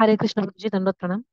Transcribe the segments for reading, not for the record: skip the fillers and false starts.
हरे कृष्ण जी, दंडवत प्रणाम।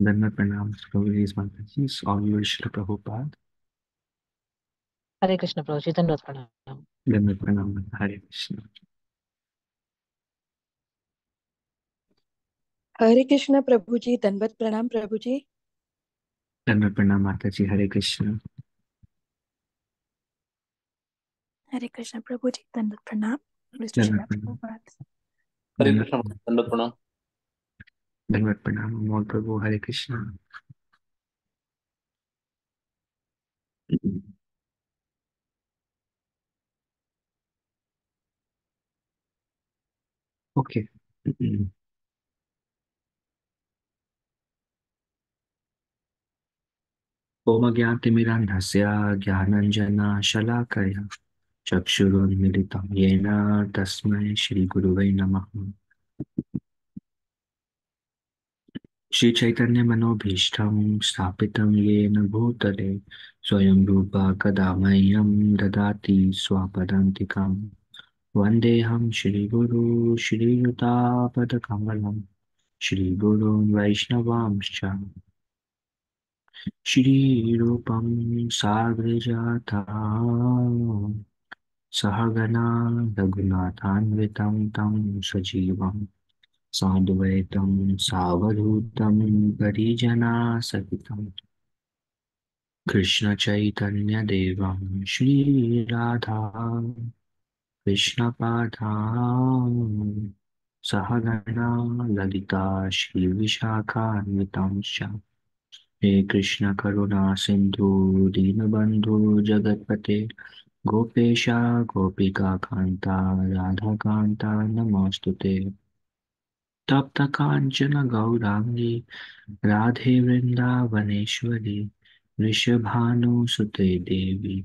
धन्यवाद प्रणाम प्रभु माता जी ऑल श्री प्रभुपाद। हरे कृष्ण प्रभु जी, दंडवत प्रणाम। धन्यवाद प्रणाम हरे कृष्ण। हरे कृष्ण प्रभु जी, दंडवत प्रणाम प्रभु जी। धन्यवाद प्रणाम माता जी हरे कृष्ण। हरे कृष्ण प्रभु जी, दंडवत प्रणाम। मिस्टर धन्यवाद शिला प्रणाम। प्रभुपाद। हरे धन्यवाद कृष्ण दंडवत प्रणाम। धन्यवाद प्रणाम मोर प्रभु हरे कृष्ण। ओके। ओम ज्ञातिमिरान्धस्य ज्ञानञ्जना शलाकया चक्षुरुन्मिलितं येन तस्मै श्रीगुरुवे नमः। श्रीचैतन्यमनोभीष्टं स्थापितं येन भूतले स्वयं रूपा कदा मह्यं ददाति स्वापदान्तिकम्। वन्देऽहं श्रीगुरु श्रीयुतापदकमलं श्रीगुरून् वैष्णवांश्च श्रीरूपं साग्रजाता सहगणा रघुनाथान्वितं तं सजीवं साद्वैतं सावधूतं परिजनासहितं कृष्णचैतन्यदेवं श्रीराधा कृष्णपादान् सहगणा ललिता श्रीविशाखान्वितांश्च हे कृष्ण करुणा सिंधु दीनबंधु जगतपते गोपेश गोपिका कांता राधा कांता नमोस्तुते। तप्त कांचन गौरांगी राधे वृंदावनेश्वरी वृषभानुसुते देवी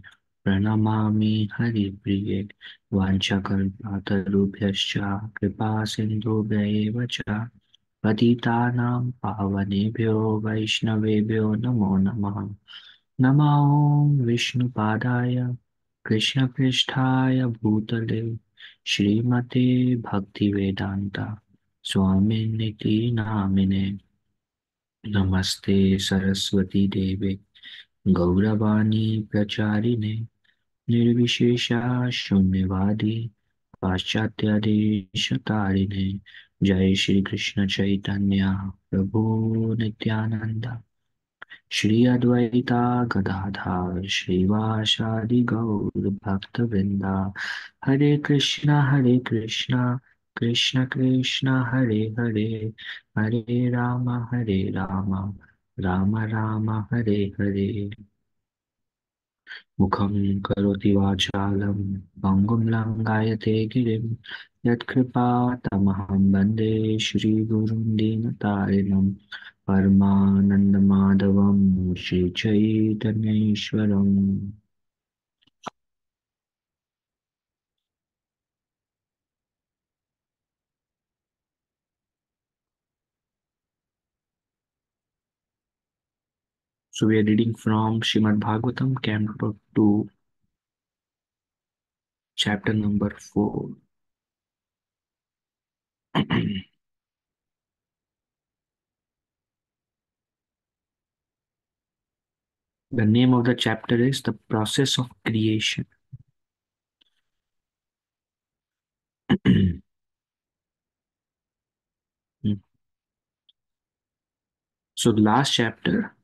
प्रणमामि हरिप्रिये वाञ्छाकल्पतरुभ्यश्च कृपा सिन्धुभ्यैव च पतितानां पावनेभ्यो वैष्णवेभ्यो नमो नमः। नमो विष्णुपादाय कृष्णपृष्ठाय भूतले श्रीमते भक्तिवेदान्ता स्वामिनिति नामिने। नमस्ते सरस्वती देवे गौरवाणी प्रचारिणे निर्विशेषा शून्यवादी पाश्चात्य देशतारिणे। जय श्री कृष्ण चैतन्य प्रभु नित्यानंद श्री अद्वैता गदाधर श्रीवासादि गौर भक्तवृंदा। हरे कृष्णा कृष्ण कृष्ण हरे हरे हरे राम राम राम हरे हरे। मुखं करोति वाचालं पङ्गुं लङ्घयते गिरिं यत्कृपातमहं वन्दे श्रीगुरुं दीनतारिणं परमानन्दमाधवं श्रीचैतन्येश्वरम्। So we are reading from Shrimad Bhagavatam, Canto 2, chapter number 4. The name of the chapter is The Process of Creation. So last chapter,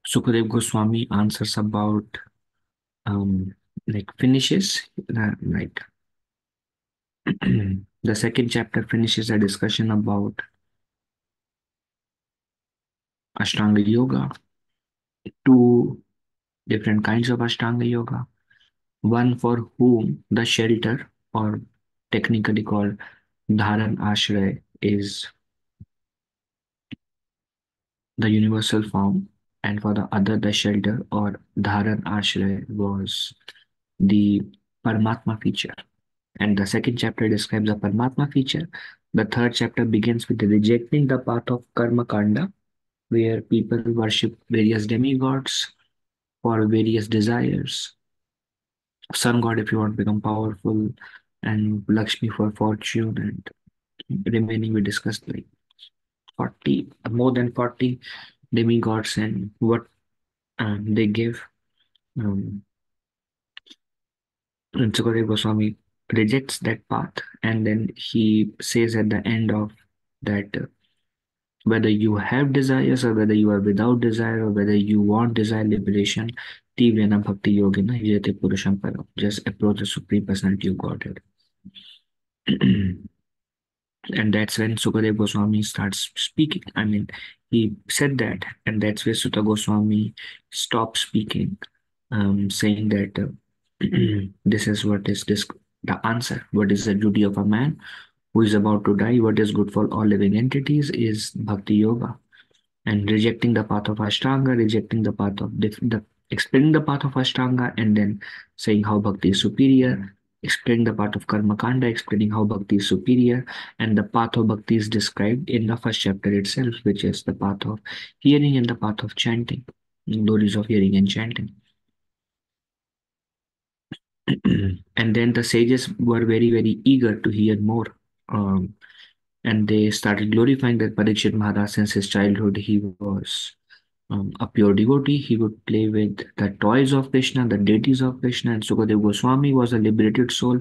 Sukadev Goswami answers about like finishes like the second chapter finishes a discussion about Ashtanga Yoga, two different kinds of Ashtanga Yoga, one for whom the shelter or technically called Dharan Ashray is the universal form, and for the other the shelter or Dharan Ashray was the Paramatma feature. And the second chapter describes the Paramatma feature. The third chapter begins with rejecting the path of Karma Kanda, where people worship various demigods for various desires. Sun god if you want to become powerful, and Lakshmi for fortune, and remaining we discussed like 40, more than 40 demigods and what they give. Um, and Sukadeva Goswami rejects that path, and then he says at the end of that whether you have desires or whether you are without desire or whether you want desire liberation, Tivrena Bhakti Yogina Yate Purusham Param. Just approach the Supreme Personality of Godhead. And that's when Sukadeva Goswami starts speaking. I mean, he said that, and that's where Sutta Goswami stopped speaking, saying that this is what is this the answer. What is the duty of a man who is about to die? What is good for all living entities is Bhakti Yoga, and rejecting the path of Ashtanga, rejecting the path of explaining the path of Ashtanga, and then saying how Bhakti is superior, explaining the path of Karma Kanda, explaining how Bhakti is superior, and the path of Bhakti is described in the first chapter itself, which is the path of hearing and the path of chanting, glories of hearing and chanting. And then the sages were very, very eager to hear more. Um, and they started glorifying that Parikshit Maharaj since his childhood. He was a pure devotee. He would play with the toys of Krishna, the deities of Krishna, and Sukadeva Goswami was a liberated soul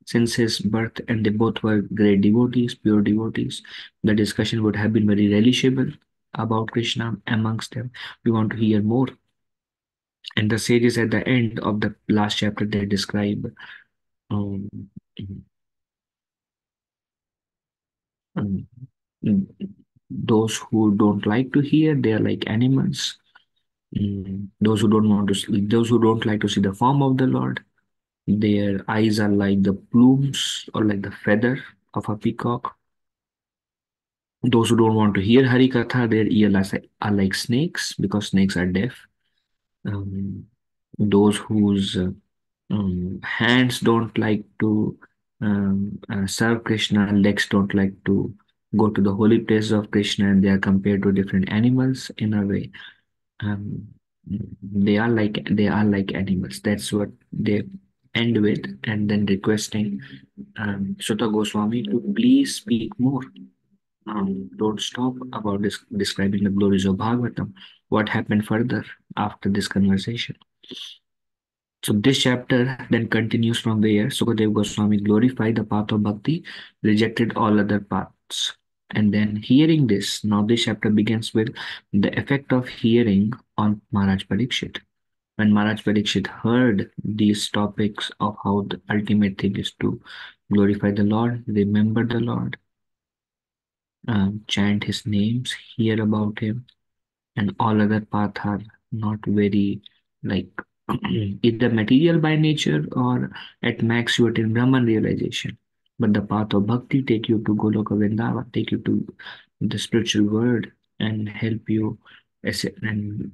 since his birth, and they both were great devotees, pure devotees. The discussion would have been very relishable about Krishna amongst them. We want to hear more. And the sages at the end of the last chapter, they describe um, um, those who don't like to hear, they are like animals. Those who don't want to, those who don't like to see the form of the Lord, Their eyes are like the plumes or like the feather of a peacock. Those who don't want to hear Hari Katha, their ears are like snakes because snakes are deaf. Um, those whose hands don't like to serve Krishna, legs don't like to go to the holy place of Krishna, and they are compared to different animals in a way. Um, they are like animals. That's what they end with, and then requesting Sutta Goswami to please speak more. Don't stop about describing the glories of Bhagavatam. What happened further after this conversation? So this chapter then continues from where Sukadeva Goswami glorified the path of bhakti, rejected all other paths. And then hearing this, now this chapter begins with the effect of hearing on Maharaj Parikshit. When Maharaj Parikshit heard these topics of how the ultimate thing is to glorify the Lord, remember the Lord, chant his names, hear about him, and all other paths are not very like either material by nature or at max you attain Brahman realization. But the path of bhakti take you to Goloka Vrindavan, take you to the spiritual world and help you and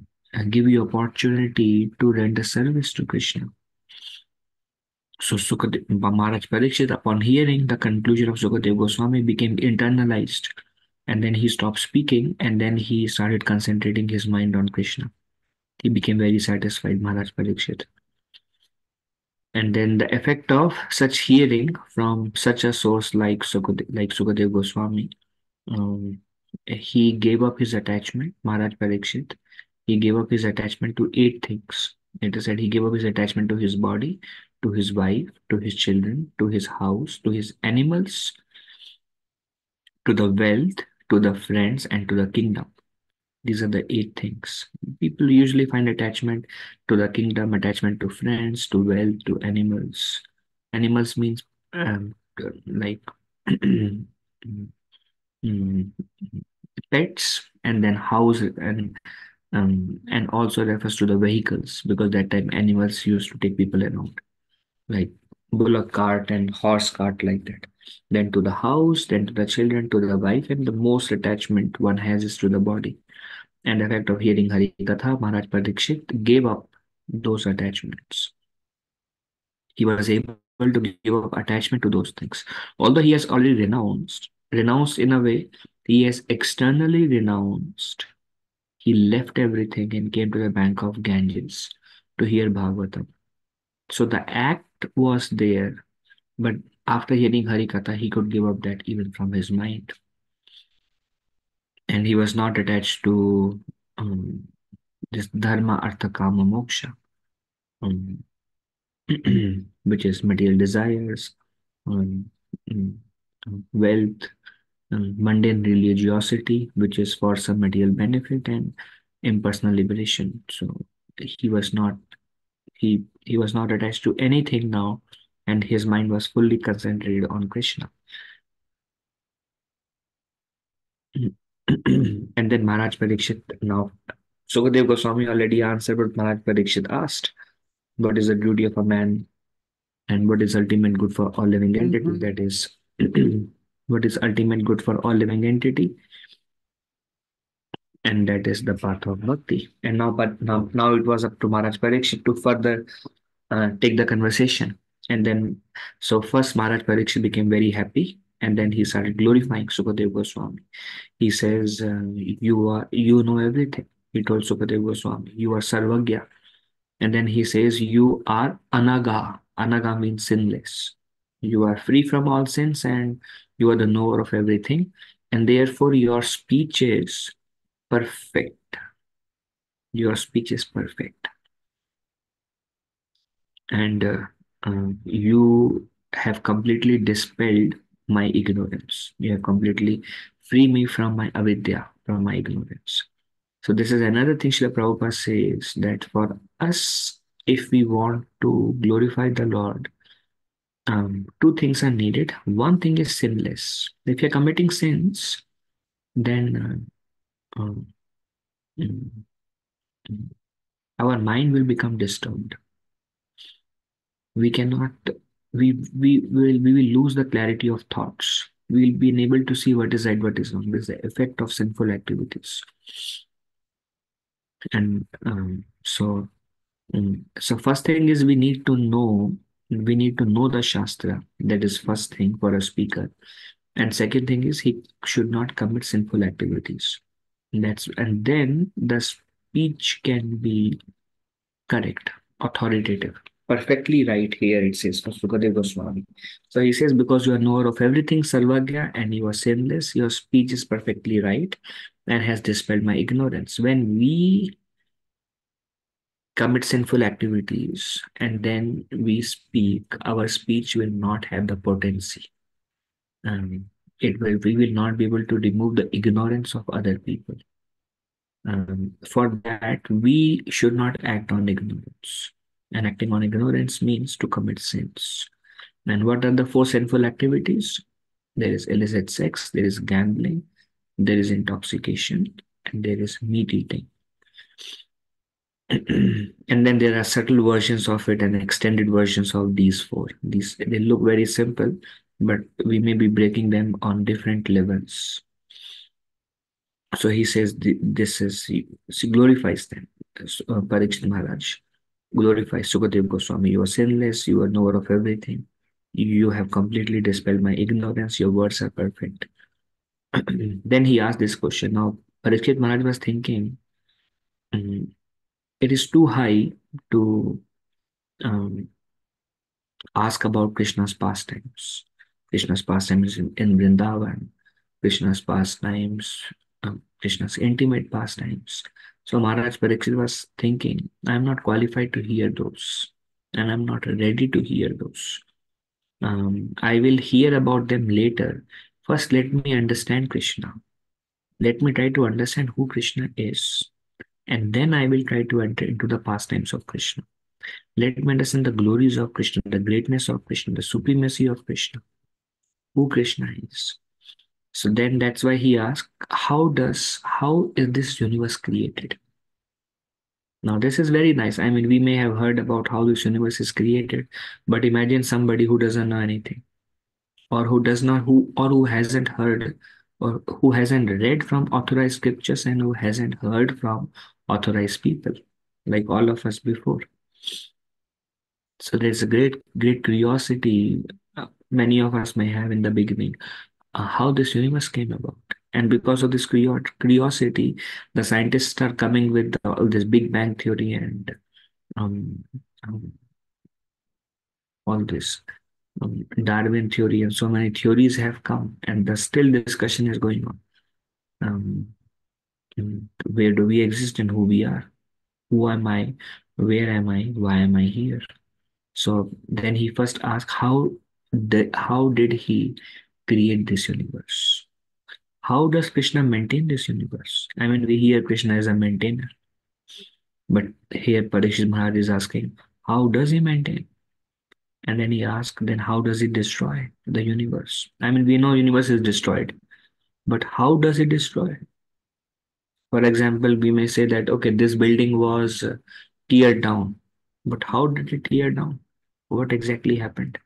give you opportunity to render service to Krishna. So Maharaj Parikshit, upon hearing the conclusion of Sukadeva Goswami, became internalized. And then he stopped speaking and then he started concentrating his mind on Krishna. He became very satisfied, Maharaj Parikshit. And then the effect of such hearing from such a source like Sukadeva Goswami, um, he gave up his attachment, Maharaj Parikshit. He gave up his attachment to eight things. It is said he gave up his attachment to his body, to his wife, to his children, to his house, to his animals, to the wealth, to the friends, and to the kingdom. These are the eight things. People usually find attachment to the kingdom, attachment to friends, to wealth, to animals. Animals means like mm, pets, and then house, and also refers to the vehicles because that time animals used to take people around, like bullock cart and horse cart like that. Then to the house, then to the children, to the wife, and the most attachment one has is to the body. And the fact of hearing Hari Katha, Maharaj Parikshit gave up those attachments. He was able to give up attachment to those things. Although he has already renounced in a way, he has externally renounced. He left everything and came to the bank of Ganges to hear Bhagavatam. So the act was there, but after hearing Hari Katha, he could give up that even from his mind. And he was not attached to this dharma, artha, kama, moksha, um, which is material desires, um, um, wealth, mundane religiosity, which is for some material benefit, and impersonal liberation. So he was not he was not attached to anything now, and his mind was fully concentrated on Krishna. And then Maharaj Parikshit now. Sukadev Goswami already answered what Maharaj Parikshit asked. What is the duty of a man and what is ultimate good for all living entity? That is, what is ultimate good for all living entity? And that is the path of bhakti. And now it was up to Maharaj Parikshit to further take the conversation. And then, so first Maharaj Parikshit became very happy, and then he started glorifying Sukadev Goswami. He says, you know everything. He told Sukadev Goswami, you are Sarvagya. And then he says, you are Anaga. Anaga means sinless. You are free from all sins and you are the knower of everything. And therefore, your speech is perfect. Your speech is perfect. And you have completely dispelled my ignorance. You have completely freed me from my avidya, from my ignorance. So this is another thing Srila Prabhupada says that for us, if we want to glorify the Lord, two things are needed. One thing is sinless. If you're committing sins, then um, mm, mm, our mind will become disturbed. We cannot, we will lose the clarity of thoughts. We will be unable to see what is right, what is wrong. This is the effect of sinful activities. And so first thing is we need to know the Shastra. That is first thing for a speaker. And second thing is he should not commit sinful activities. And then the speech can be correct, authoritative. Perfectly right here it says for Sukadeva Goswami. So he says, because you are knower of everything, Sarvagya, and you are sinless, your speech is perfectly right and has dispelled my ignorance. When we commit sinful activities and then we speak, our speech will not have the potency. We will not be able to remove the ignorance of other people. For that, we should not act on ignorance. And acting on ignorance means to commit sins. And what are the four sinful activities? There is illicit sex, there is gambling, there is intoxication, and there is meat eating. And then there are subtle versions of it and extended versions of these four. These they look very simple, but we may be breaking them on different levels. So he says this is he glorifies them. Parikshit Maharaj glorifies Sukadeva Goswami. You are sinless, you are knower of everything. You have completely dispelled my ignorance, your words are perfect. Then he asked this question. Now, Parikshit Maharaj was thinking, mm, it is too high to um, ask about Krishna's pastimes. Krishna's pastimes in Vrindavan, Krishna's pastimes, Krishna's intimate pastimes. So Maharaj Parikshit was thinking, I am not qualified to hear those, and I'm not ready to hear those. I will hear about them later. First, let me understand Krishna. Let me try to understand who Krishna is, and then I will try to enter into the pastimes of Krishna. Let me understand the glories of Krishna, the greatness of Krishna, the supremacy of Krishna, who Krishna is. So then that's why he asked, how is this universe created? Now this is very nice. I mean, we may have heard about how this universe is created, but imagine somebody who doesn't know anything, or who does not who or who hasn't heard, or who hasn't read from authorized scriptures, and who hasn't heard from authorized people, like all of us before. So there's a great curiosity many of us may have in the beginning, how this universe came about. And because of this curiosity, the scientists are coming with all this Big Bang theory and um, um, all this Darwin theory, and so many theories have come, and the still discussion is going on. Um, where do we exist and who we are? Who am I? Where am I? Why am I here? So then he first asked, how did he create this universe? How does Krishna maintain this universe? I mean, we hear Krishna as a maintainer, but here Parikshit Maharaj is asking, how does he maintain? And then he asked, then how does he destroy the universe? I mean, we know universe is destroyed, but how does it destroy? For example, we may say that, okay, this building was teared down, but how did it tear down? What exactly happened?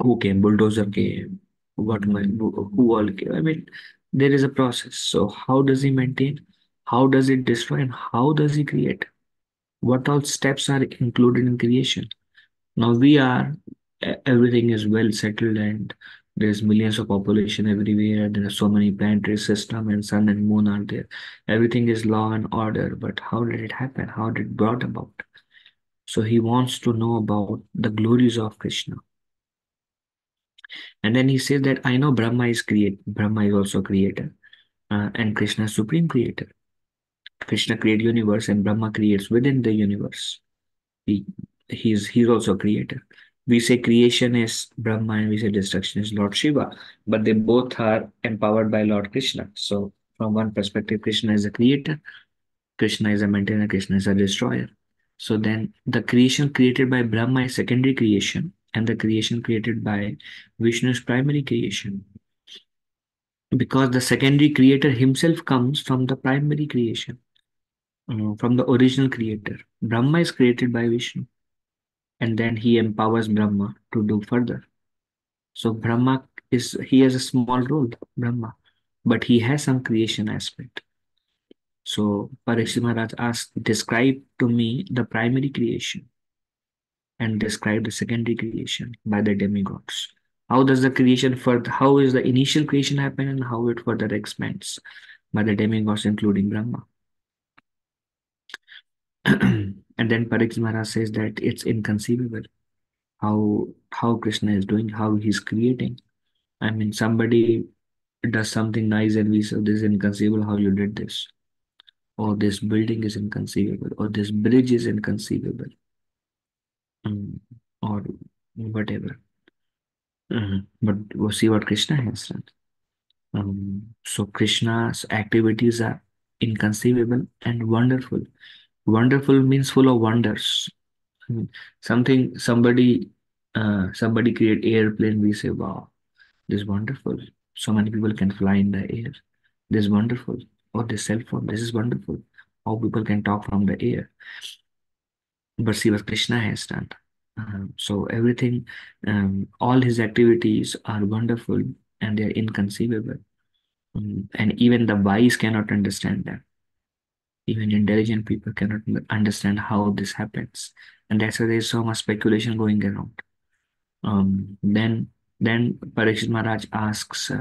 Who came? Bulldozer came. Who all came? I mean, there is a process. So how does he maintain? How does it destroy? And how does he create? What all steps are included in creation? Now everything is well settled, and there's millions of population everywhere. There are so many planetary system, and sun and moon are there. Everything is law and order. But how did it happen? How did it brought about? So he wants to know about the glories of Krishna. And then he says that I know Brahma is also creator, and Krishna is supreme creator. Krishna creates universe, and Brahma creates within the universe. He, he's also creator. We say creation is Brahma, and we say destruction is Lord Shiva, but they both are empowered by Lord Krishna. So from one perspective, Krishna is a creator, Krishna is a maintainer, Krishna is a destroyer. So then the creation created by Brahma is secondary creation, and the creation created by Vishnu is primary creation. Because the secondary creator himself comes from the primary creation, from the original creator. Brahma is created by Vishnu. and then he empowers Brahma to do further. So he has a small role, Brahma, but he has some creation aspect. So Parikshit Maharaj asked, describe to me the primary creation and describe the secondary creation by the demigods. How is the initial creation happen and how it further expands by the demigods, including Brahma. And then Parikshit Maharaj says that it's inconceivable how Krishna is doing, how he's creating. I mean, somebody does something nice and we say this is inconceivable how you did this, or this building is inconceivable, or this bridge is inconceivable, um, or whatever. But we'll see what Krishna has done. So Krishna's activities are inconceivable and wonderful. Wonderful means full of wonders. I mean, somebody create airplane. We say, wow, this is wonderful. So many people can fly in the air. This is wonderful. Or this cell phone. This is wonderful. How people can talk from the air. But see what Krishna has done. So everything, all his activities are wonderful and they are inconceivable. And even the wise cannot understand them. Even intelligent people cannot understand how this happens. And that's why there is so much speculation going around. Um, then, then Parikshit Maharaj asks,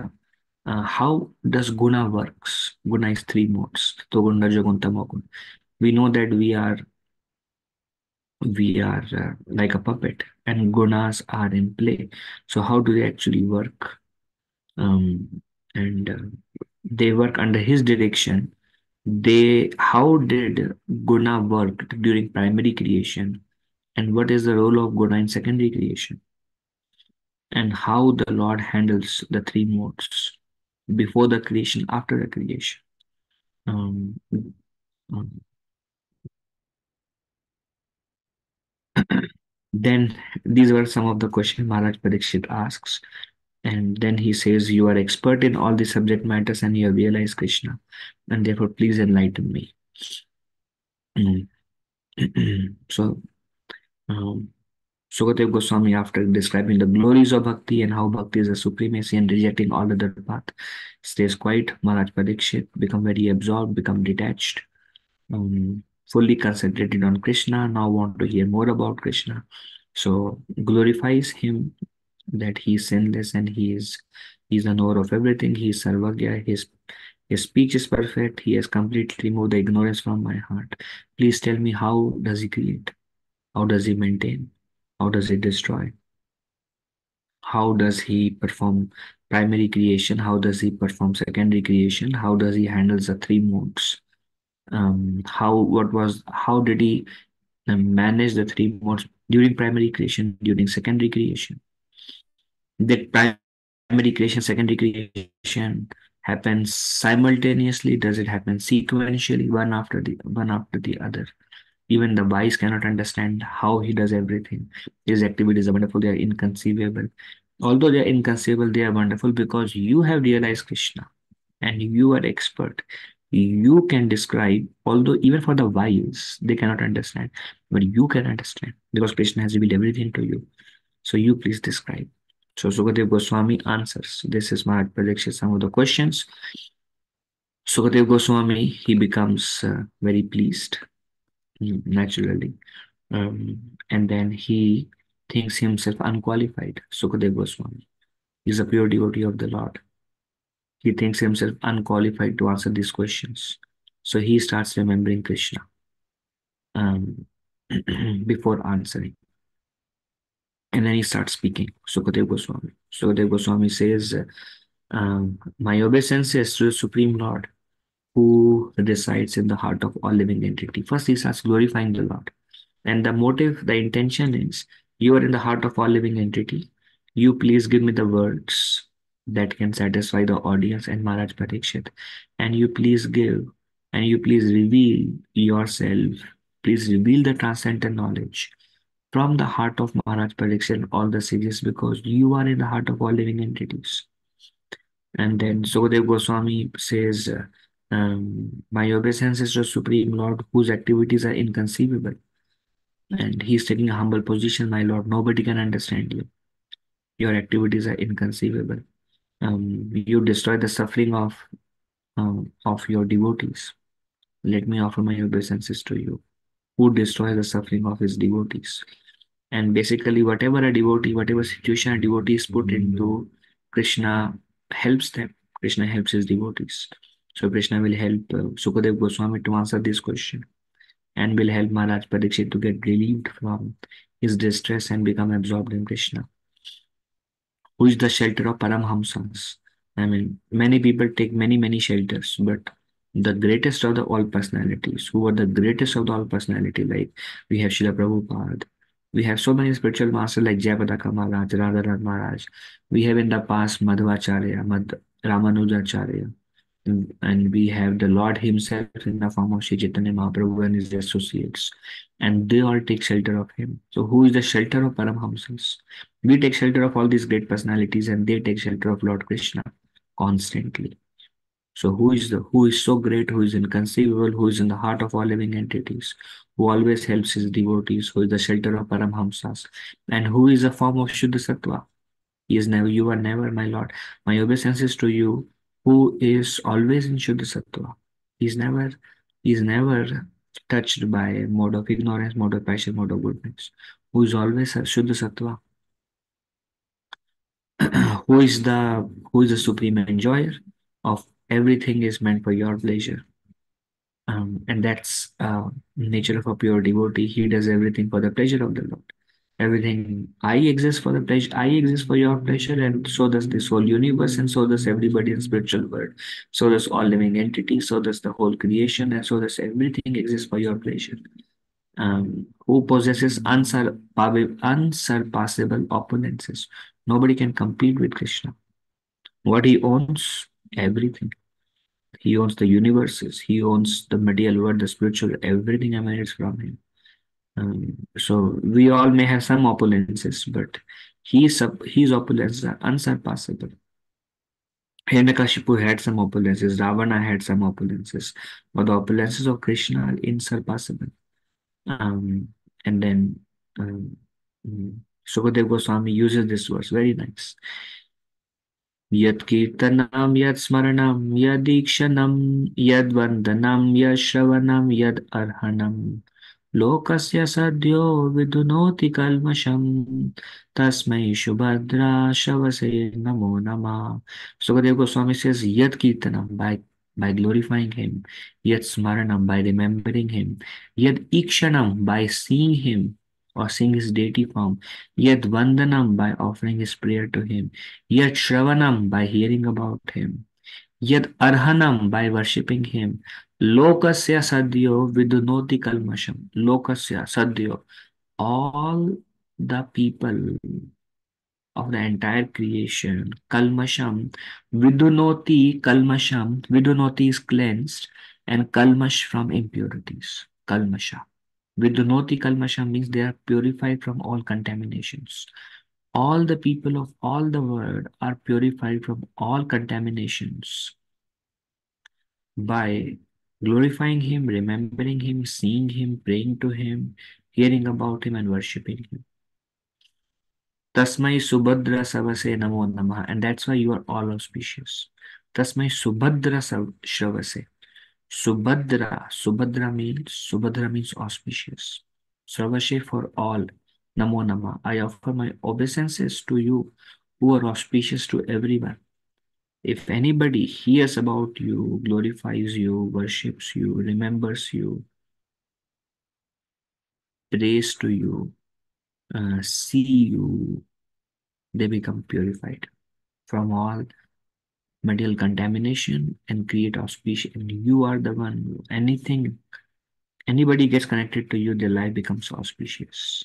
how does guna works? Guna is three modes. Togunda, Jagunta, Mogun. We know that we are like a puppet, and gunas are in play. So how do they actually work? And they work under his direction. How did guna work during primary creation, and what is the role of guna in secondary creation, and how the Lord handles the three modes before the creation, after the creation. Um, um, then these were some of the questions Maharaj Parikshit asks. And then he says, you are expert in all the subject matters and you have realized Krishna. And therefore, please enlighten me. Mm. So, um, Sukadev Goswami, after describing the glories of bhakti and how bhakti is a supremacy and rejecting all other path, stays quiet. Maharaj Parikshit become very absorbed, become detached, fully concentrated on Krishna, now want to hear more about Krishna. So glorifies him that he is sinless and he is the knower of everything. He is Sarvagya. His speech is perfect. He has completely removed the ignorance from my heart. Please tell me, how does he create? How does he maintain? How does he destroy? How does he perform primary creation? How does he perform secondary creation? How does he handle the three modes? How did he manage the three modes during primary creation, during secondary creation? Did primary creation, secondary creation happen simultaneously? Does it happen sequentially, one after the other? Even the wise cannot understand how he does everything. His activities are wonderful, they are inconceivable. Although they are inconceivable, they are wonderful because you have realized Krishna and you are expert. You can describe, although even for the wise, they cannot understand, but you can understand because Krishna has revealed everything to you. So you please describe. So Sukadev Goswami answers. This is my prediction, some of the questions. Sukadev Goswami, he becomes very pleased, naturally. And then he thinks himself unqualified. Sukadev Goswami is a pure devotee of the Lord. He thinks himself unqualified to answer these questions. So he starts remembering Krishna um, before answering. And then he starts speaking. Sukadev Goswami. Sukadev Goswami says, my obeisance to the Supreme Lord who resides in the heart of all living entity. First, he starts glorifying the Lord. And the motive, the intention is, you are in the heart of all living entity. You please give me the words that can satisfy the audience and Maharaj Parikshit. And you please give, and you please reveal yourself. Please reveal the transcendental knowledge from the heart of Maharaj Parikshit and all the sages because you are in the heart of all living entities. And then Sukadev Goswami says, my obeisance is to Supreme Lord whose activities are inconceivable. And he's taking a humble position, my Lord. Nobody can understand you. Your activities are inconceivable. You destroy the suffering of your devotees. Let me offer my obeisances to you, who destroy the suffering of his devotees. And basically, whatever a devotee, whatever situation a devotee is put into, Krishna helps them. Krishna helps his devotees. So Krishna will help Sukadev Goswami to answer this question, and will help Maharaj Parikshit to get relieved from his distress and become absorbed in Krishna, who is the shelter of Paramhamsas. I mean, many people take many shelters, but the greatest of the all personalities, who are the greatest of the all personality, like we have Srila Prabhupada, we have so many spiritual masters like Jayapadaka Maharaj, Radharaj Maharaj, we have in the past Madhvacharya, Ramanujacharya, and we have the Lord Himself in the form of Sri Chaitanya Mahaprabhu and His associates, and they all take shelter of Him. So, who is the shelter of Paramhamsas? We take shelter of all these great personalities, and they take shelter of Lord Krishna constantly. So, who is so great, who is inconceivable, who is in the heart of all living entities, who always helps his devotees, who is the shelter of Paramhamsas, and who is a form of Shuddha Sattva? He is never, you are never, my Lord. My obeisances to you, who is always in Shuddha Sattva. He's never, he's never touched by mode of ignorance, mode of passion, mode of goodness. Who is always a Shuddha Sattva. Who is the supreme enjoyer of everything is meant for your pleasure. And that's nature of a pure devotee. He does everything for the pleasure of the Lord. Everything I exist for the pleasure, I exist for your pleasure, and so does this whole universe, and so does everybody in spiritual world. So does all living entities, so does the whole creation, and so does everything exists for your pleasure. Who possesses unsurpassable opulences. Nobody can compete with Krishna. What he owns? Everything. He owns the universes. He owns the material world, the spiritual, everything emanates from him. So we all may have some opulences, but his opulences are unsurpassable. Hiranyakashipu had some opulences, Ravana had some opulences, but the opulences of Krishna are insurpassable. Um, and then um, Sukadev Goswami uses this verse, very nice. Yat kirtanam, yat smaranam, yadikshana, yad vandanam, yad shravanam, yad arhanam. लोकस्य सद्यो विदुनोति कल्मषम् तस्मै शुभद्रा शवसे नमो नमः. Sukadeva Goswami says, Yat Kirtanam, by glorifying him, Yat Smaranam, by remembering him, Yat Ikshanam, by seeing him or seeing his deity form, Yat Vandanam, by offering his prayer to him, Yat Shravanam, by hearing about him, Yad Arhanam, by worshipping him. Lokasya Sadhyo Vidunoti Kalmasham. Lokasya Sadhyo. All the people of the entire creation. Kalmasham. Vidunoti Kalmasham. Vidunoti is cleansed, and Kalmash from impurities. Kalmasha. Vidunoti Kalmasham means they are purified from all contaminations. All the people of all the world are purified from all contaminations by glorifying him, remembering him, seeing him, praying to him, hearing about him, and worshipping him. Tasmai Subhadra Savase Namo Namah. And that's why you are all auspicious. Tasmai Subhadra Shravase. Subhadra means auspicious. Savase for all. Namo Namah. I offer my obeisances to you who are auspicious to everyone. If anybody hears about you, glorifies you, worships you, remembers you, prays to you, see you, they become purified from all material contamination and create auspicious. And you are the one, anybody gets connected to you, their life becomes auspicious.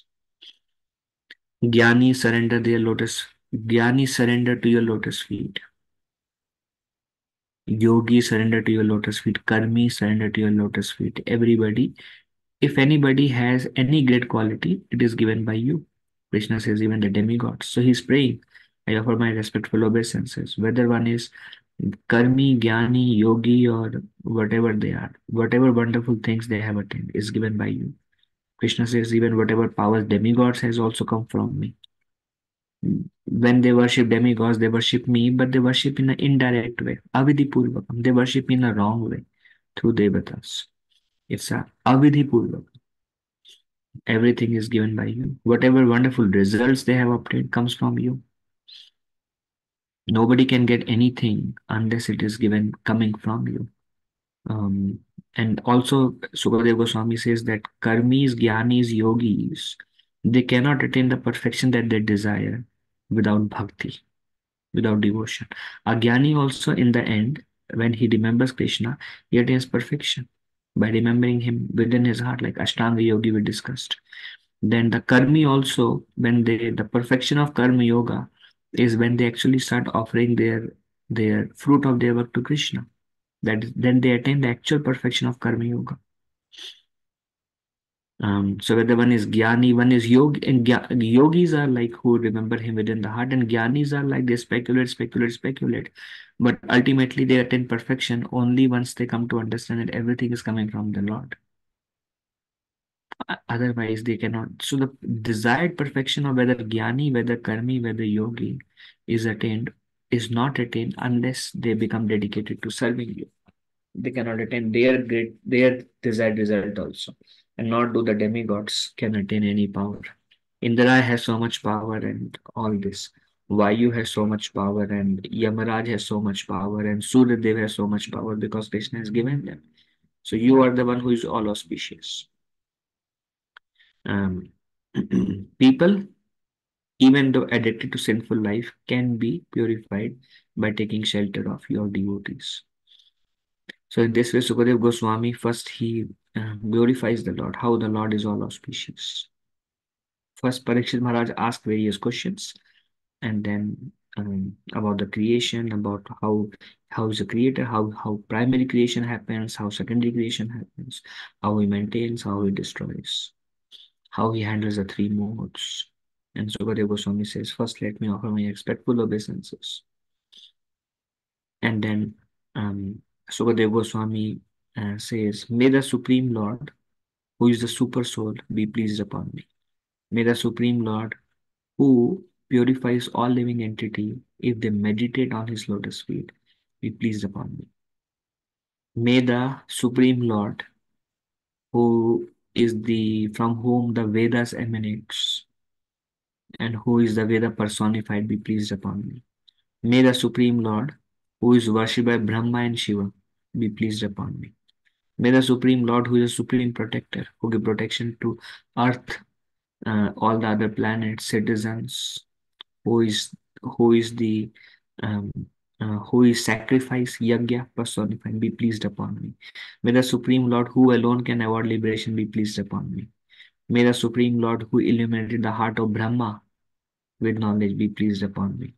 Jnani surrender their lotus, Jnani surrender to your lotus feet. Yogi surrender to your lotus feet. Karmi surrender to your lotus feet. Everybody, if anybody has any great quality, it is given by you. Krishna says even the demigods. So he's praying. I offer my respectful obeisances. Whether one is karmi, jnani, yogi, or whatever they are, whatever wonderful things they have attained is given by you. Krishna says, even whatever powers demigods has also come from me. When they worship demigods, they worship me, but they worship in an indirect way. Avidhi Purvakam. They worship in a wrong way through devatas. It's a Avidhi Purvakam. Everything is given by you. Whatever wonderful results they have obtained comes from you. Nobody can get anything unless it is given coming from you. Um, and also, Sukadeva Goswami says that karmis, jnanis, yogis, they cannot attain the perfection that they desire without bhakti, without devotion. A jnani also, in the end, when he remembers Krishna, he attains perfection by remembering him within his heart, like Ashtanga Yogi we discussed. Then the karmi also, when the perfection of karma yoga is when they actually start offering their fruit of their work to Krishna. Then they attain the actual perfection of karma yoga. So whether one is jnani, one is yogi, and yogis are like who remember him within the heart, and jnanis are like they speculate, speculate, speculate. But ultimately they attain perfection only once they come to understand that everything is coming from the Lord. Otherwise they cannot. So the desired perfection of whether jnani, whether karmi, whether yogi is attained, is not attained unless they become dedicated to serving you. They cannot attain their desired result also. And not do the demigods can attain any power. Indra has so much power and all this. Vayu has so much power and Yamaraj has so much power and Suryadev has so much power because Krishna has given them. So you are the one who is all auspicious. Um, People, even though addicted to sinful life, can be purified by taking shelter of your devotees. So in this way, Sukadev Goswami first he glorifies the Lord, how the Lord is all auspicious. First, Parikshit Maharaj asked various questions, and then about the creation, about how is the creator, how primary creation happens, how secondary creation happens, how he maintains, how he destroys, how he handles the three modes. And Sukadev Goswami says, first let me offer my respectful obeisances. And then Sukadev Goswami says, may the Supreme Lord, who is the super soul, be pleased upon me. May the Supreme Lord, who purifies all living entity, if they meditate on his lotus feet, be pleased upon me. May the Supreme Lord, who is the from whom the Vedas emanates, and who is the Veda personified, be pleased upon me. May the Supreme Lord, who is worshipped by Brahma and Shiva, be pleased upon me. May the Supreme Lord, who is a supreme protector, who give protection to Earth, all the other planets, citizens, who is who is the um, who is sacrifice yagya personified, be pleased upon me. May the Supreme Lord, who alone can award liberation, be pleased upon me. May the Supreme Lord, who illuminated the heart of Brahma with knowledge, be pleased upon me.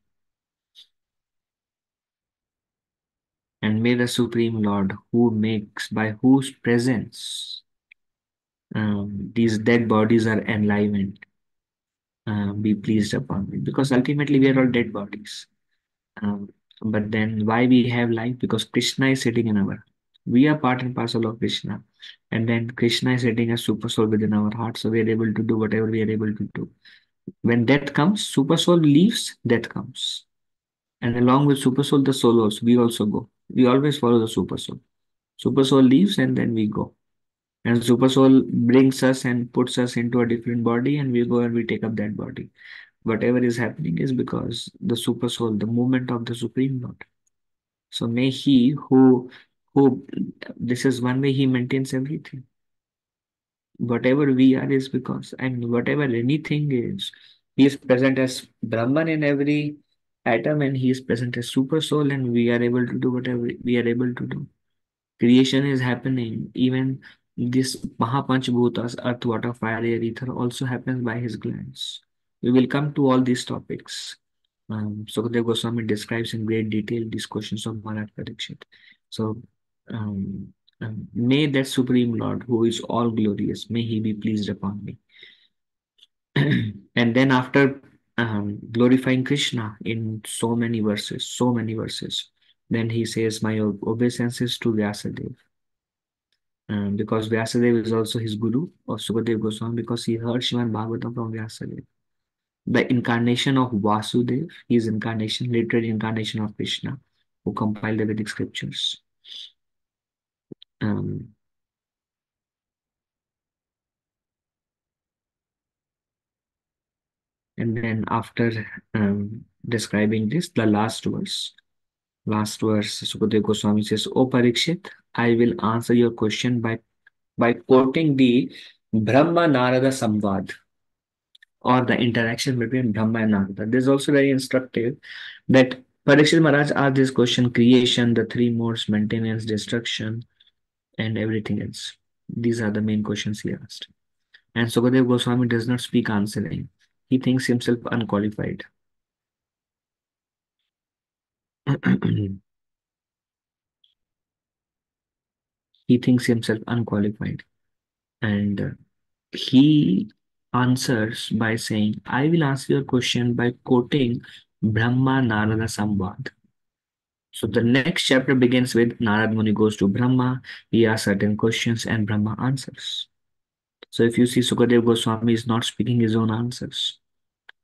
And may the Supreme Lord, who makes by whose presence these dead bodies are enlivened, be pleased upon me. Because ultimately we are all dead bodies. Um, but then why we have life? Because Krishna is sitting in our. We are part and parcel of Krishna. And then Krishna is sitting as super soul within our heart. So we are able to do whatever we are able to do. When death comes, super soul leaves, death comes. And along with super soul, the soul also, we also go. We always follow the super soul. Super soul leaves and then we go. And super soul brings us and puts us into a different body and we go and we take up that body. Whatever is happening is because the super soul, the movement of the Supreme Lord. So may he who this is one way he maintains everything. Whatever we are is because, and whatever anything is, he is present as Brahman in every atom and he is present as super soul and we are able to do whatever we are able to do. Creation is happening. Even this Mahapanchbhutas, earth, water, fire, air, ether also happens by his glance. We will come to all these topics. Sukadeva Goswami describes in great detail these questions of Maharaj Parikshit. So, um, may that Supreme Lord, who is all glorious, may he be pleased upon me. And then after glorifying Krishna in so many verses, then he says, my obeisances to Vyasadeva. because Vyasadeva is also his guru of Sukadeva Goswami because he heard Shrimad Bhagavatam from Vyasadeva. The incarnation of Vasudev, his incarnation, literary incarnation of Krishna, who compiled the Vedic scriptures. Um, and then after describing this, the last verse, Sukadeva Goswami says, "O Parikshit, I will answer your question by quoting the Brahma Narada Samvad, or the interaction between Brahma and Narada." This is also very instructive that Parikshit Maharaj asked this question: creation, the three modes, maintenance, destruction, and everything else. These are the main questions he asked. And Sukadeva Goswami does not speak answering. He thinks himself unqualified. He thinks himself unqualified. And he answers by saying, I will answer your question by quoting Brahma Narada Samvad. So the next chapter begins with Narad Muni goes to Brahma, he asks certain questions, and Brahma answers. So if you see, Sukadeva Goswami is not speaking his own answers.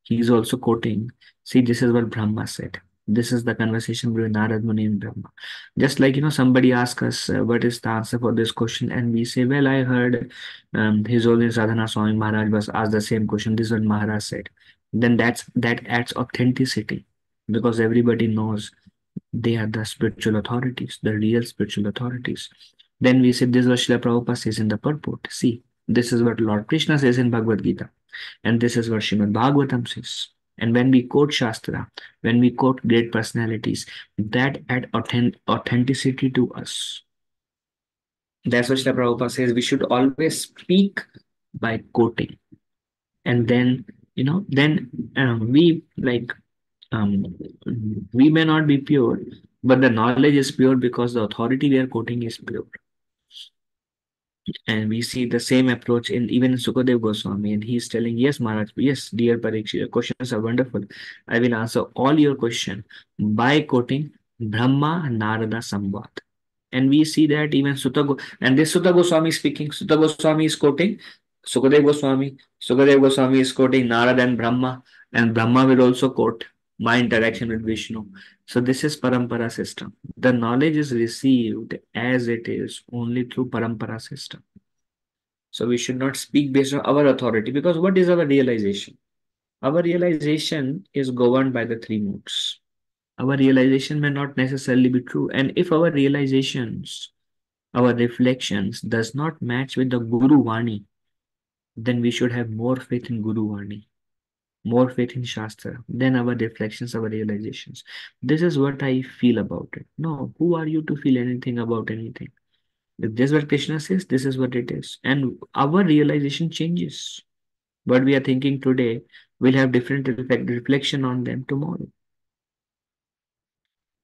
He is also quoting, see, this is what Brahma said. This is the conversation between Narad Muni and Brahma. Just like, somebody asks us, what is the answer for this question? And we say, well, I heard His Holiness Radhana Swami Maharaj was asked the same question. This is what Maharaj said. Then that adds authenticity because everybody knows they are the spiritual authorities, the real spiritual authorities. Then we say, this is what Srila Prabhupada says in the purport. See, this is what Lord Krishna says in Bhagavad Gita. And this is what Shrimad Bhagavatam says. And when we quote Shastra, when we quote great personalities, that add authenticity to us. That's what Srila Prabhupada says. We should always speak by quoting. And then, then um, we may not be pure, but the knowledge is pure because the authority we are quoting is pure. And we see the same approach in even Sukadev Goswami, and he's telling, yes, Maharaj, yes, dear Parikshit, your questions are wonderful. I will answer all your questions by quoting Brahma Narada Samvad. And we see that even and this Sutta Goswami is speaking, Sutta Goswami is quoting Sukadev Goswami is quoting Narada and Brahma will also quote my interaction with Vishnu. So this is Parampara system. The knowledge is received as it is only through Parampara system. So we should not speak based on our authority because what is our realization? Our realization is governed by the three moods. Our realization may not necessarily be true. And if our realizations, our reflections does not match with the Guru Vani, then we should have more faith in Guru Vani, more faith in Shastra than our reflections, our realizations. This is what I feel about it. No, who are you to feel anything about anything? If this is what Krishna says, this is what it is. And our realization changes. What we are thinking today will have different reflection on them tomorrow.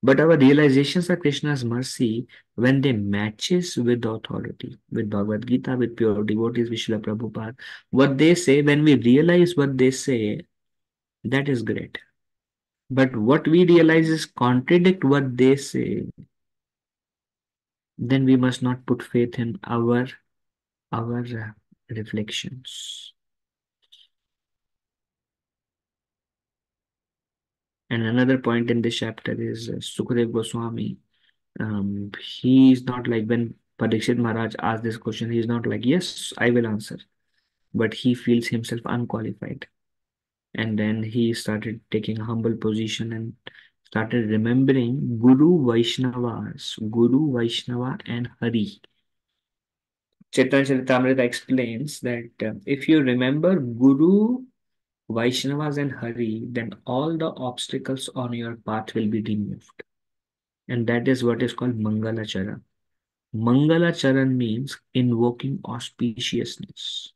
But our realizations are Krishna's mercy when they matches with the authority, with Bhagavad Gita, with pure devotees, with Srila Prabhupada. What they say, when we realize what they say, that is great. But what we realize is contradict what they say, then we must not put faith in our reflections. And another point in this chapter is Sukadev Goswami. He is not like when Parikshit Maharaj asked this question, he is not like, yes, I will answer. But he feels himself unqualified. And then he started taking a humble position and started remembering Guru Vaishnava and Hari. Chaitanya Charitamrita explains that if you remember Guru, Vaishnavas and Hari, then all the obstacles on your path will be removed. And that is what is called Mangala Charan. Mangala Charan means invoking auspiciousness.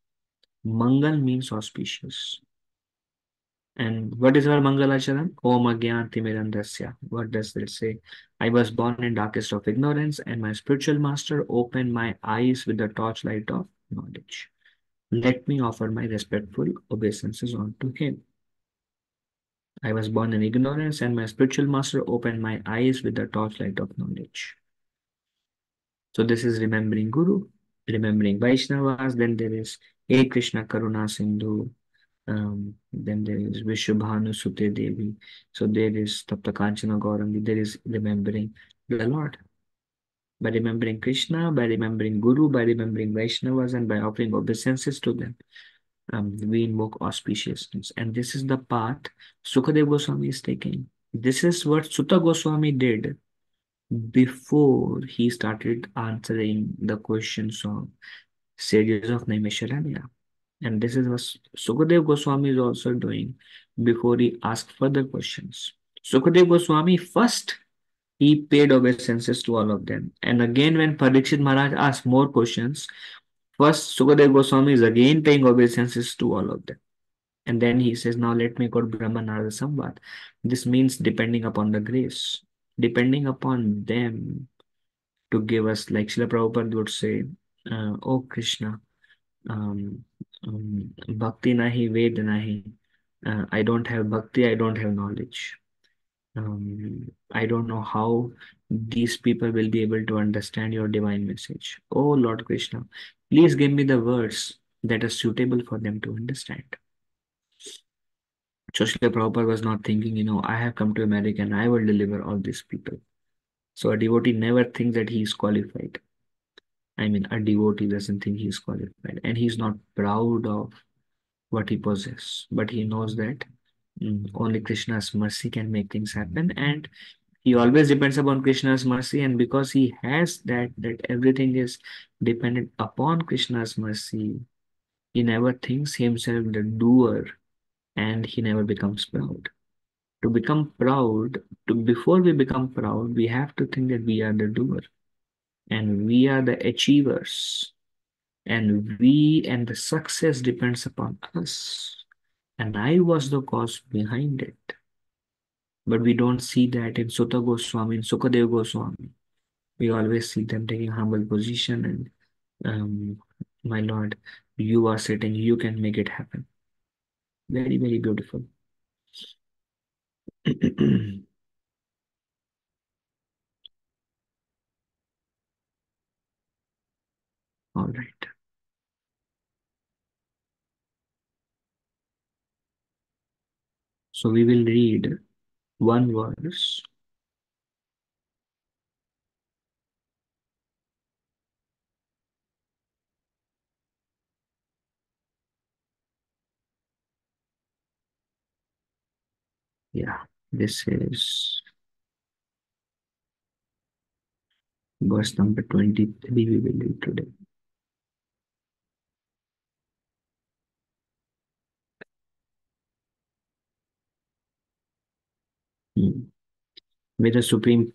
Mangal means auspicious. And what is our Mangala Charan? Om Agyan Timirandasya. What does it say? I was born in darkest of ignorance, and my spiritual master opened my eyes with the torchlight of knowledge. Let me offer my respectful obeisances unto him. I was born in ignorance, and my spiritual master opened my eyes with the torchlight of knowledge. So this is remembering Guru. remembering Vaishnavas. Then there is Hey Krishna Karuna Sindhu. Then there is Vishabhanu Sute Devi. So there is Tapta Kanchana Gaurangi. There is remembering the Lord. By remembering Krishna, by remembering Guru, by remembering Vaishnavas, and by offering obeisances to them, we invoke auspiciousness. And this is the path Sukadeva Goswami is taking. This is what Sutta Goswami did before he started answering the questions of sages of Naimisharanya. And this is what Sukadev Goswami is also doing before he asked further questions. Sukadev Goswami first he paid obeisances to all of them. And again, when Parikshit Maharaj asked more questions, first Sukadev Goswami is again paying obeisances to all of them. And then he says, now let me quote Brahma Narada Samvad. This means depending upon the grace, depending upon them to give us, like Srila Prabhupada would say, oh Krishna, um, bhakti nahi, ved nahi. I don't have bhakti, I don't have knowledge. I don't know how these people will be able to understand your divine message. Oh Lord Krishna, please give me the words that are suitable for them to understand. So Srila Prabhupada was not thinking, I have come to America and I will deliver all these people. So a devotee never thinks that he is qualified. I mean, a devotee doesn't think he is qualified, and he's not proud of what he possesses, but he knows that only Krishna's mercy can make things happen, and he always depends upon Krishna's mercy. And because he has that everything is dependent upon Krishna's mercy, he never thinks himself the doer, and he never becomes proud. To become proud, before we become proud, we have to think that we are the doer and we are the achievers, and the success depends upon us. And I was the cause behind it. But we don't see that in Sutta Goswami, in Sukadev Goswami. We always see them taking humble position and, my Lord, you are sitting, you can make it happen. Very, very beautiful. All right. So we will read one verse. Yeah, this is verse number 23 we will read today. Hmm. May the Supreme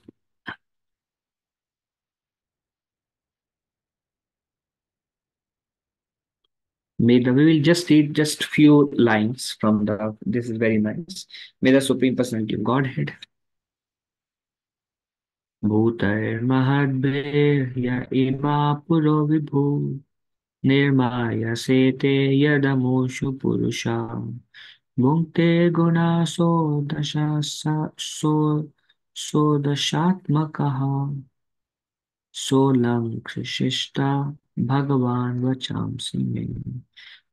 we will just read just few lines from this is very nice. May the Supreme Personality of Godhead Bhutarmahadbhya ima puro vibhu Nirmaya sete yadamushu purusha Bhukte guna so dashatmakaha Solang Krishishta Bhagavan Vachamsi me.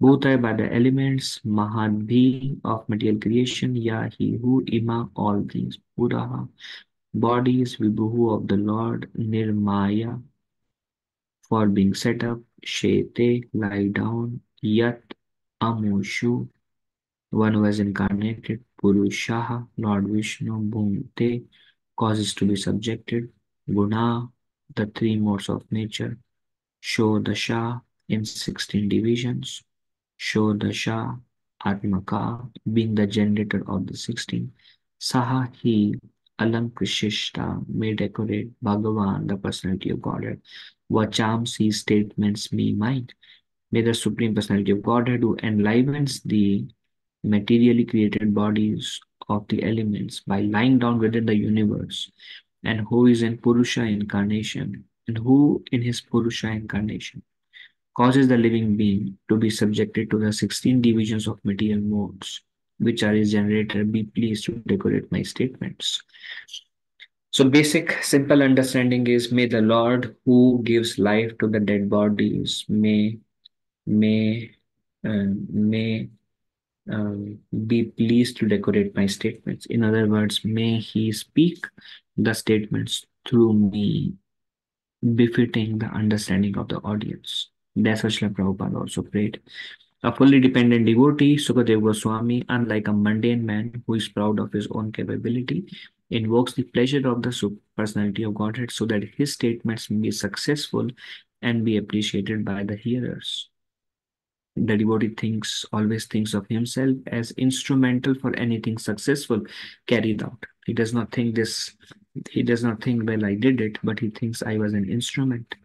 Bhuta by the elements, Mahadbhi of material creation, Ya he who ima all things, Puraha bodies, Vibhuhu of the Lord, Nirmaya for being set up, Shete lie down, Yat Amushu one who has incarnated, Purushaha Lord Vishnu, Bhumte causes to be subjected, Guna the three modes of nature, Shodasha in 16 divisions, Shodasha Atmaka being the generator of the 16, Saha he Alankrishishta may decorate Bhagavan, the personality of Godhead, Vachamsi statements me mind. May the Supreme Personality of Godhead who enlivens the materially created bodies of the elements by lying down within the universe, and who is in Purusha incarnation, and who in his Purusha incarnation causes the living being to be subjected to the 16 divisions of material modes, which are his generator, be pleased to decorate my statements. So basic, simple understanding is, may the Lord who gives life to the dead bodies may may be pleased to decorate my statements. In other words, may He speak the statements through me, befitting the understanding of the audience. That's what Srila Prabhupada also prayed. A fully dependent devotee, Sukadeva Goswami, unlike a mundane man who is proud of his own capability, invokes the pleasure of the personality of Godhead so that his statements may be successful and be appreciated by the hearers. The devotee always thinks of himself as instrumental for anything successful carried out. He does not think, well, I did it, but he thinks I was an instrument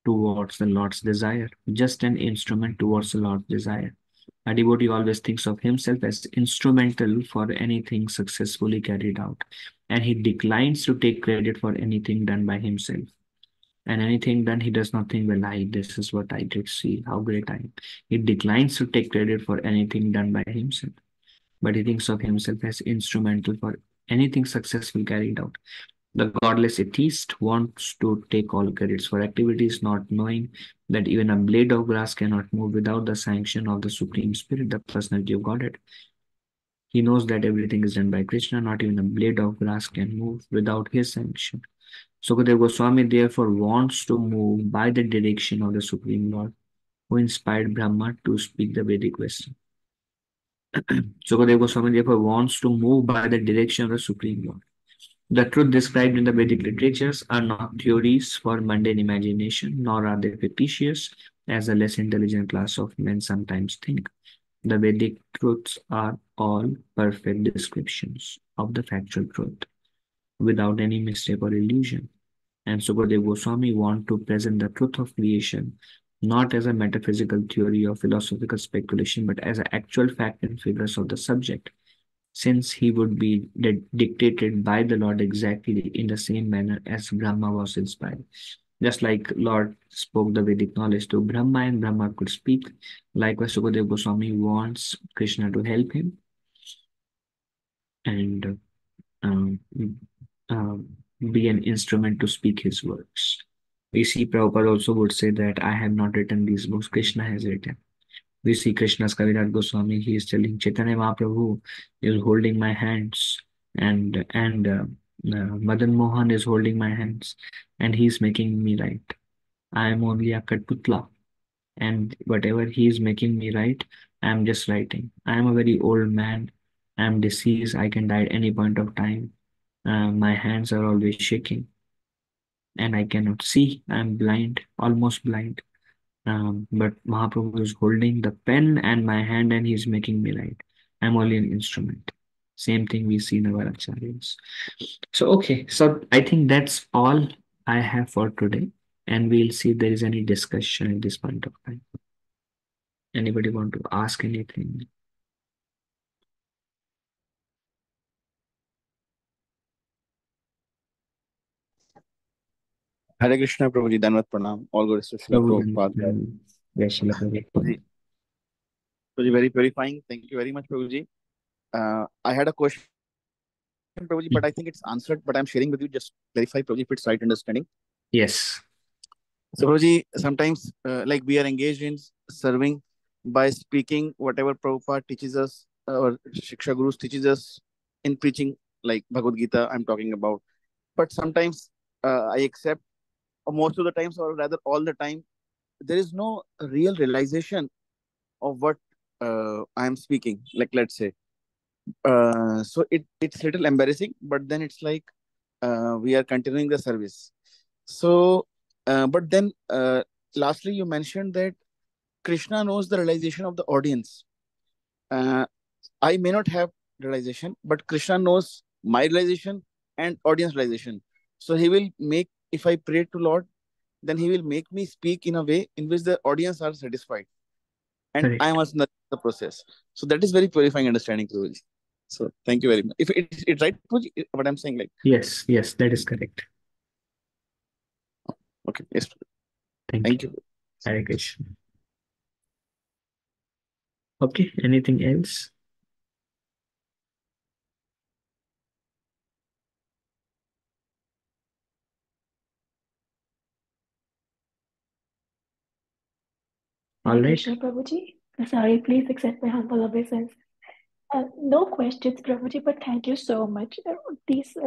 towards the Lord's desire, just an instrument towards the Lord's desire. A devotee always thinks of himself as instrumental for anything successfully carried out, and he declines to take credit for anything done by himself. And anything done, he does not think, well, this is what I did, see how great I am. He declines to take credit for anything done by himself, but he thinks of himself as instrumental for anything successful carried out. The godless atheist wants to take all credits for activities, not knowing that even a blade of grass cannot move without the sanction of the Supreme Spirit, the personality of Godhead. He knows that everything is done by Krishna, not even a blade of grass can move without his sanction. Sukadeva Goswami therefore wants to move by the direction of the Supreme Lord, who inspired Brahma to speak the Vedic wisdom. Sukadeva Goswami therefore wants to move by the direction of the Supreme Lord. The truth described in the Vedic literatures are not theories for mundane imagination, nor are they fictitious, as the less intelligent class of men sometimes think. The Vedic truths are all perfect descriptions of the factual truth, without any mistake or illusion. And Sukadeva Goswami want to present the truth of creation not as a metaphysical theory or philosophical speculation, but as an actual fact and figures of the subject, since he would be dictated by the Lord exactly in the same manner as Brahma was inspired. Just like Lord spoke the Vedic knowledge to Brahma and Brahma could speak, likewise Sukadeva Goswami wants Krishna to help him and um, um, be an instrument to speak his words. We see Prabhupada also would say that I have not written these books, Krishna has written. We see Krishna's Kaviraj Goswami, he is telling Chaitanya Mahaprabhu is holding my hands and Madan Mohan is holding my hands and he's making me right. I am only a Katputla and whatever he is making me right, I am just writing. I am a very old man. I am deceased. I can die at any point of time. My hands are always shaking and I cannot see. I am blind, almost blind. But Mahaprabhu is holding the pen and my hand and he's making me write. I'm only an instrument. Same thing we see in our acharyas. So, okay. So, I think that's all I have for today. And we'll see if there is any discussion at this point of time. Anybody want to ask anything? Hare Krishna, Prabhuji, Danvat Pranam. All good to Srila Prabhu, Prabhupada. yes, Srila Prabhupada. Prabhuji, Prabhuji, very verifying. Thank you very much, Prabhuji. I had a question, Prabhuji, but I think it's answered. But I'm sharing with you just verify, Prabhuji, if it's right understanding. Yes. So, Prabhuji, sometimes like we are engaged in serving by speaking whatever Prabhupada teaches us or Shiksha Gurus teaches us in preaching, like Bhagavad Gita, I'm talking about. But sometimes I accept, or most of the times, or rather all the time, there is no real realization of what I'm speaking. Like let's say, so it's little embarrassing, but then it's like we are continuing the service. So, but then lastly, you mentioned that Krishna knows the realization of the audience. Uh, I may not have realization, but Krishna knows my realization and audience realization. So he will make, if I pray to Lord, then he will make me speak in a way in which the audience are satisfied and I Correct. am also in the process. So that is very purifying understanding, Guruji. So thank you very much. If it's right, Guruji, what I'm saying, like, Yes. Yes, that is correct. okay, yes, Thank you. thank you. Hare Krishna. Okay. Anything else? All Hare right. Krishna, Prabhuji. Sorry, please accept my humble obeisance. No questions, Prabhuji, but thank you so much. These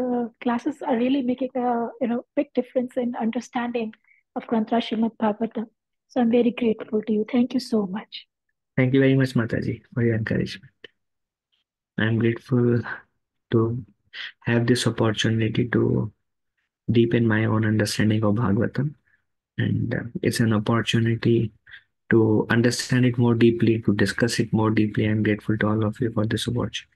classes are really making a big difference in understanding of Grantha Srimad Bhagavatam. So I'm very grateful to you. Thank you so much. Thank you very much, Mataji, for your encouragement. I'm grateful to have this opportunity to deepen my own understanding of Bhagavatam. And it's an opportunity to understand it more deeply, to discuss it more deeply. I'm grateful to all of you for this opportunity.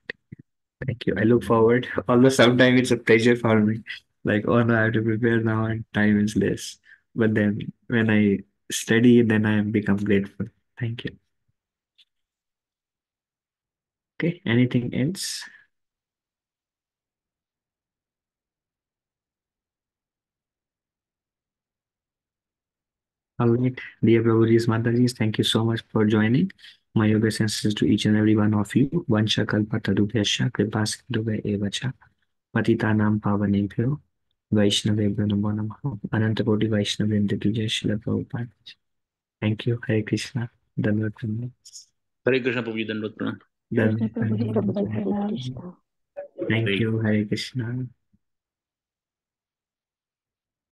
Thank you. I look forward, although sometimes it's a pleasure for me. Like, oh no, I have to prepare now and time is less. But then when I study, then I become grateful. Thank you. Okay, anything else? All right, dear Prabhuji's Mataji's, thank you so much for joining. My obeisances to each and every one of you. Vansha kalpatarubhyasya kripasindhubhya evacha patitanam pavanebhyo Vaishnavebhyo namo namaha. Anantakoti Vaishnavendra ki jai Srila Prabhupada. Thank you. Hare Krishna. Dandavat pranam. Hare Krishna Prabhuji, Dandavat Pranam. Krishna Dandavat Prabhuji, pranam. Dandavat Hare Pranam. Krishna. Thank Hare you. Hare Krishna.